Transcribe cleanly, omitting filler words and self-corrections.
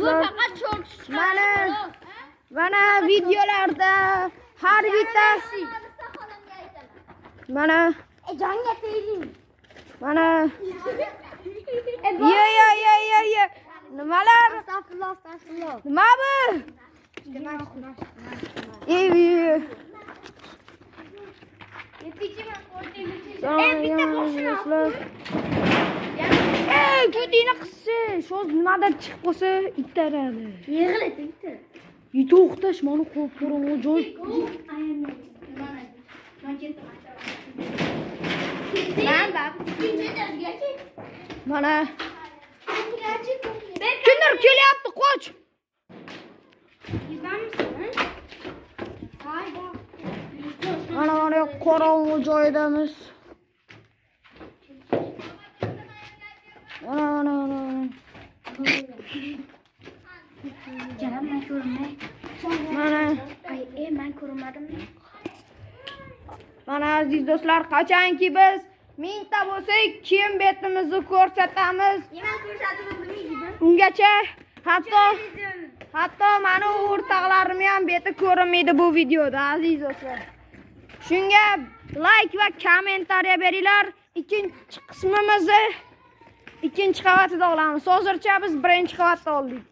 do'stlar. Mana videolarda har bitta mana jonga teging. mana ye. Nimalar? Astagfirullah. Nima bu? Bitta boshini ol. Ko'tingni qissi. Shu nimadir chiqib qolsa ittaradi. Yig'iladi bitta. To'xtash, mana qo'yib ko'ring, joy. Mana kimdir kelyapti, qoch. Mana qorong'u joydamiz. Mana. Canım ben ko'rmay. Mana. Men ko'rmadim. Mana aziz do'stlar, qachonki biz mingta bo'lsak, kim betimizni ko'rsatamiz. Men ko'rsatib bilmaydim. Ungacha hatto meni o'rtoqlarim ham beti ko'rinmaydi bu videoda aziz do'stlar. Shunga like va kommentariya beringlar. Ikkinchi qismimizni ikkinchi qavatida olamiz. Hozircha biz birinchi qavatda oldik.